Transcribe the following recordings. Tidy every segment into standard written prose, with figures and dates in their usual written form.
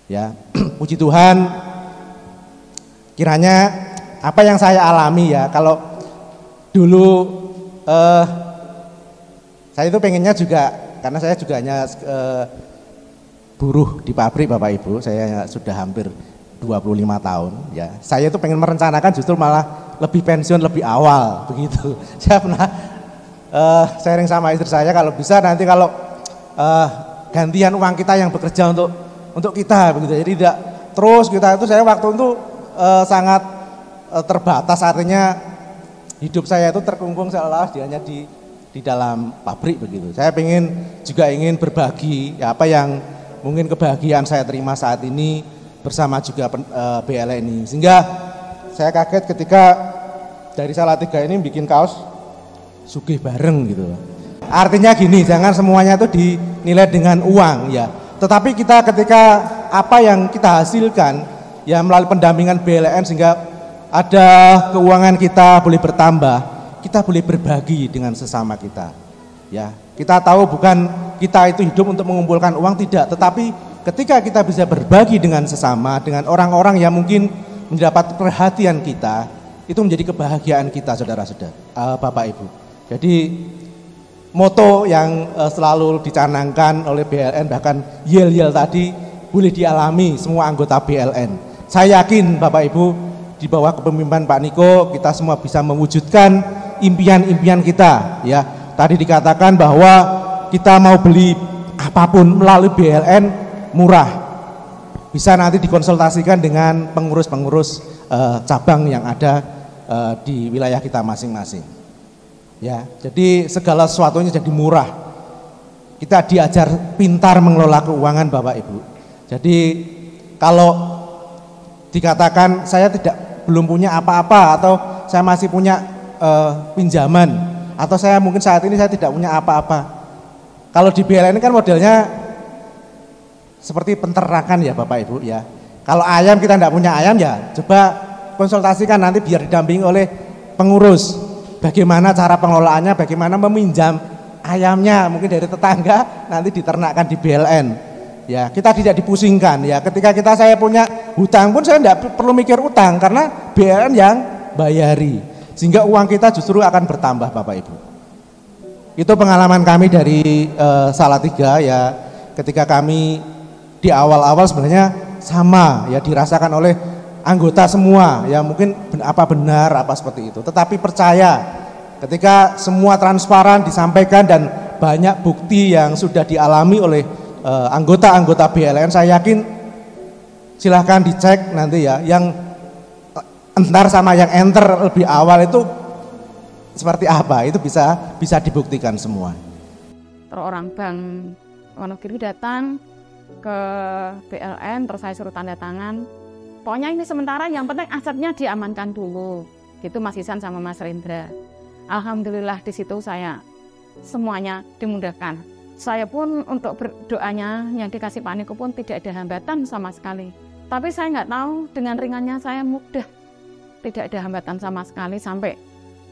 Ya, puji Tuhan, kiranya apa yang saya alami ya, kalau dulu saya itu pengennya juga, karena saya juga hanya buruh di pabrik Bapak Ibu, saya sudah hampir 25 tahun ya. Saya itu pengen merencanakan justru malah lebih pensiun lebih awal begitu. Saya pernah sharing sama istri saya, kalau bisa nanti kalau gantian uang kita yang bekerja untuk kita begitu. Jadi tidak terus kita itu, saya waktu itu sangat terbatas, artinya hidup saya itu terkungkung seolah-olah hanya di dalam pabrik begitu. Saya ingin berbagi ya, apa yang mungkin kebahagiaan saya terima saat ini bersama juga BLN ini. Sehingga saya kaget ketika dari Salatiga ini bikin kaos sugih bareng gitu. Artinya gini, jangan semuanya itu dinilai dengan uang ya. Tetapi kita ketika apa yang kita hasilkan ya melalui pendampingan BLN, sehingga ada keuangan kita boleh bertambah, kita boleh berbagi dengan sesama kita. Ya, kita tahu bukan kita itu hidup untuk mengumpulkan uang, tidak, tetapi ketika kita bisa berbagi dengan sesama, dengan orang-orang yang mungkin mendapat perhatian kita, itu menjadi kebahagiaan kita, saudara-saudara, Bapak Ibu. Jadi moto yang selalu dicanangkan oleh BLN, bahkan yel-yel tadi, boleh dialami semua anggota BLN. Saya yakin Bapak Ibu, di bawah kepemimpinan Pak Niko, kita semua bisa mewujudkan impian-impian kita. Ya, tadi dikatakan bahwa kita mau beli apapun melalui BLN murah, bisa nanti dikonsultasikan dengan pengurus-pengurus cabang yang ada di wilayah kita masing-masing. Ya, jadi segala sesuatunya jadi murah. Kita diajar pintar mengelola keuangan Bapak Ibu. Jadi kalau dikatakan saya belum punya apa-apa, atau saya masih punya pinjaman, atau saya mungkin saat ini saya tidak punya apa-apa. Kalau di BLN ini kan modelnya seperti peternakan ya Bapak Ibu ya. Kalau ayam kita tidak punya ayam ya, coba konsultasikan nanti biar didampingi oleh pengurus. Bagaimana cara pengelolaannya, bagaimana meminjam ayamnya mungkin dari tetangga, nanti diternakkan di BLN. Ya, kita tidak dipusingkan ya. Ketika saya punya hutang pun saya tidak perlu mikir utang, karena BLN yang bayari. Sehingga uang kita justru akan bertambah Bapak Ibu. Itu pengalaman kami dari Salatiga ya, ketika kami di awal-awal sebenarnya sama ya, dirasakan oleh anggota semua ya, mungkin apa benar apa seperti itu, tetapi percaya ketika semua transparan disampaikan dan banyak bukti yang sudah dialami oleh anggota-anggota BLN, saya yakin silahkan dicek nanti ya, yang entar sama yang enter lebih awal itu seperti apa, itu bisa dibuktikan semua. Terus orang Bank Wonogiri datang ke BLN, terus saya suruh tanda tangan. Pokoknya ini sementara, yang penting asetnya diamankan dulu. Gitu Mas Isan sama Mas Rendra. Alhamdulillah di situ saya semuanya dimudahkan. Saya pun untuk berdoanya yang dikasih Pak Niko pun tidak ada hambatan sama sekali. Tapi saya nggak tahu, dengan ringannya saya mudah. Tidak ada hambatan sama sekali, sampai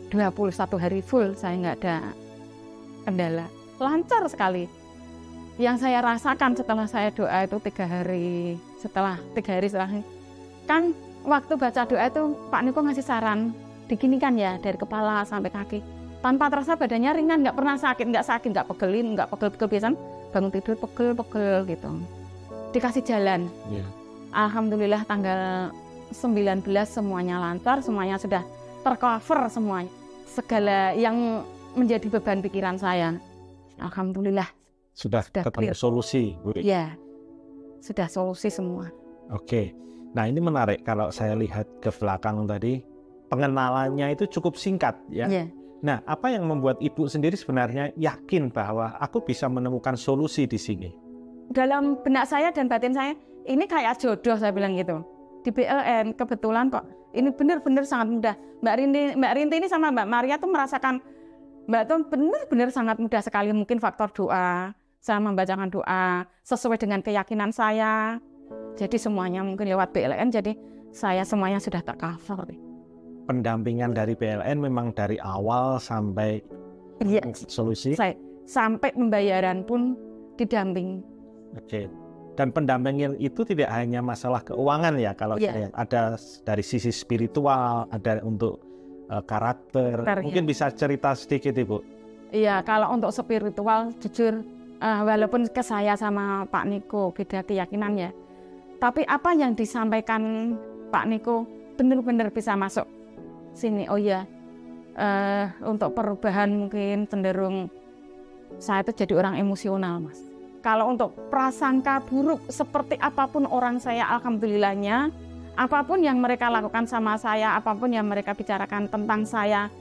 21 hari full saya nggak ada kendala. Lancar sekali. Yang saya rasakan setelah saya doa itu 3 hari setelah kan waktu baca doa itu Pak Niko ngasih saran diginikan ya, dari kepala sampai kaki, tanpa terasa badannya ringan, nggak pernah sakit, nggak pegelin, nggak pegel-pegel, biasanya bangun tidur pegel-pegel gitu, dikasih jalan. Alhamdulillah tanggal 19 semuanya lancar, semuanya sudah tercover, semuanya segala yang menjadi beban pikiran saya, alhamdulillah sudah ketemu clear. Solusi, Bu. Ya, sudah solusi semua. Oke. Nah, ini menarik kalau saya lihat ke belakang tadi, pengenalannya itu cukup singkat ya. Yeah. Nah, apa yang membuat Ibu sendiri sebenarnya yakin bahwa aku bisa menemukan solusi di sini? Dalam benak saya dan batin saya, ini kayak jodoh, saya bilang gitu. Di BLN kebetulan kok, ini benar-benar sangat mudah. Mbak Rinti ini sama Mbak Maria tuh merasakan, Mbak tuh benar-benar sangat mudah sekali, mungkin faktor doa. Saya membacakan doa sesuai dengan keyakinan saya. Jadi semuanya mungkin lewat BLN, jadi saya semuanya sudah tercover. Pendampingan dari BLN memang dari awal sampai solusi? Sampai pembayaran pun didamping. Oke. Dan pendampingan itu tidak hanya masalah keuangan ya, kalau saya ada dari sisi spiritual, ada untuk karakter. Mungkin bisa cerita sedikit Ibu. Iya, kalau untuk spiritual jujur walaupun ke saya sama Pak Niko beda keyakinan ya, tapi apa yang disampaikan Pak Niko benar-benar bisa masuk sini. Oh ya, untuk perubahan mungkin cenderung saya itu jadi orang emosional, Mas. Kalau untuk prasangka buruk seperti apapun orang saya, alhamdulillahnya apapun yang mereka lakukan sama saya, apapun yang mereka bicarakan tentang saya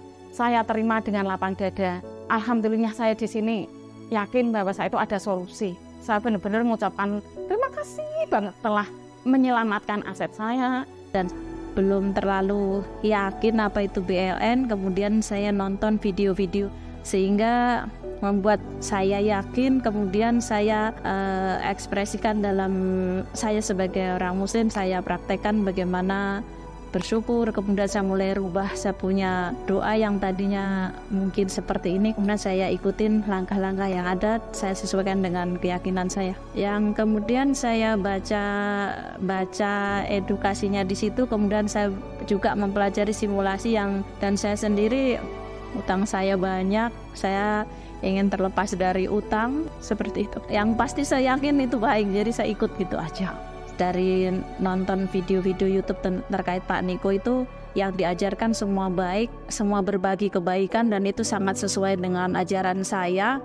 terima dengan lapang dada. Alhamdulillah saya di sini yakin bahwa saya itu ada solusi. Saya benar-benar mengucapkan terima kasih banget telah menyelamatkan aset saya. Dan belum terlalu yakin apa itu BLN, kemudian saya nonton video-video sehingga membuat saya yakin, kemudian saya ekspresikan dalam saya sebagai orang muslim, saya praktekkan bagaimana bersyukur, kemudian saya mulai rubah, saya punya doa yang tadinya mungkin seperti ini, kemudian saya ikutin langkah-langkah yang ada, saya sesuaikan dengan keyakinan saya. Yang kemudian saya baca edukasinya di situ, kemudian saya juga mempelajari simulasi dan saya sendiri utang saya banyak, saya ingin terlepas dari utang seperti itu. Yang pasti saya yakin itu baik, jadi saya ikut gitu aja. Dari nonton video-video YouTube terkait Pak Niko itu yang diajarkan semua baik, semua berbagi kebaikan, dan itu sangat sesuai dengan ajaran saya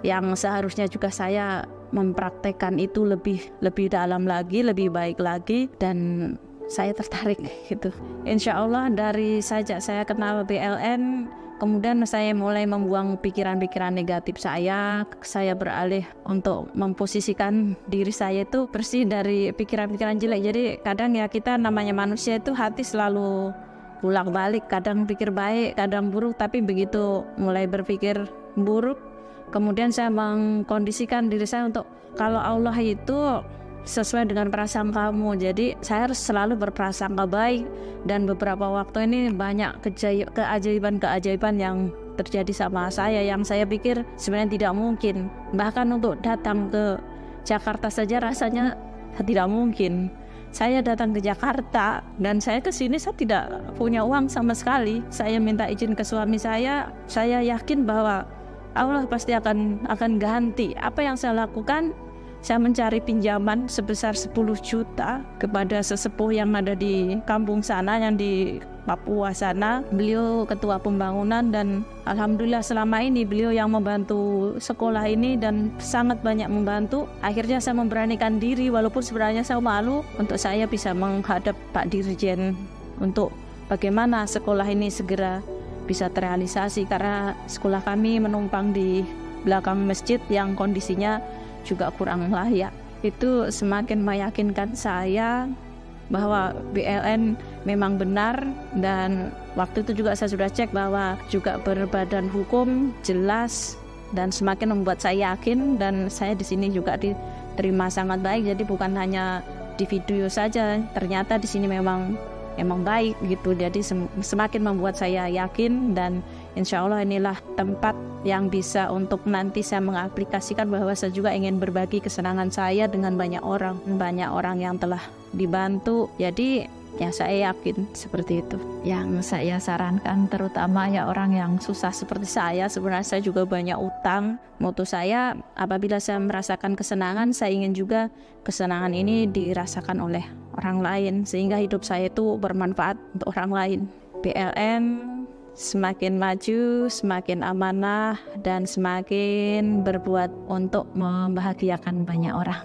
yang seharusnya juga saya mempraktekkan itu lebih dalam lagi, lebih baik lagi, dan saya tertarik gitu. Insya Allah dari sejak saya kenal BLN, kemudian saya mulai membuang pikiran-pikiran negatif saya beralih untuk memposisikan diri saya itu bersih dari pikiran-pikiran jelek. Jadi kadang ya kita namanya manusia itu hati selalu bolak-balik, kadang pikir baik, kadang buruk, tapi begitu mulai berpikir buruk, kemudian saya mengkondisikan diri saya untuk kalau Allah itu sesuai dengan prasangka kamu, jadi saya harus selalu berprasangka baik. Dan beberapa waktu ini banyak keajaiban yang terjadi sama saya yang saya pikir sebenarnya tidak mungkin. Bahkan untuk datang ke Jakarta saja rasanya tidak mungkin. Saya datang ke Jakarta dan saya ke sini saya tidak punya uang sama sekali. Saya minta izin ke suami saya yakin bahwa Allah pasti akan ganti. Apa yang saya lakukan? Saya mencari pinjaman sebesar 10 juta kepada sesepuh yang ada di kampung sana, yang di Papua sana. Beliau ketua pembangunan dan alhamdulillah selama ini beliau yang membantu sekolah ini dan sangat banyak membantu. Akhirnya saya memberanikan diri walaupun sebenarnya saya malu untuk saya bisa menghadap Pak Dirjen untuk bagaimana sekolah ini segera bisa terrealisasi, karena sekolah kami menumpang di belakang masjid yang kondisinya juga kurang layak. Itu semakin meyakinkan saya bahwa BLN memang benar, dan waktu itu juga saya sudah cek bahwa juga berbadan hukum jelas dan semakin membuat saya yakin, dan saya di sini juga diterima sangat baik. Jadi bukan hanya di video saja, ternyata di sini memang baik gitu. Jadi semakin membuat saya yakin, dan insya Allah inilah tempat yang bisa untuk nanti saya mengaplikasikan bahwa saya juga ingin berbagi kesenangan saya dengan banyak orang yang telah dibantu. Jadi ya saya yakin seperti itu. Yang saya sarankan terutama ya orang yang susah seperti saya, sebenarnya saya juga banyak utang. Moto saya apabila saya merasakan kesenangan, saya ingin juga kesenangan ini dirasakan oleh orang lain sehingga hidup saya itu bermanfaat untuk orang lain. BLN semakin maju, semakin amanah, dan semakin berbuat untuk membahagiakan banyak orang.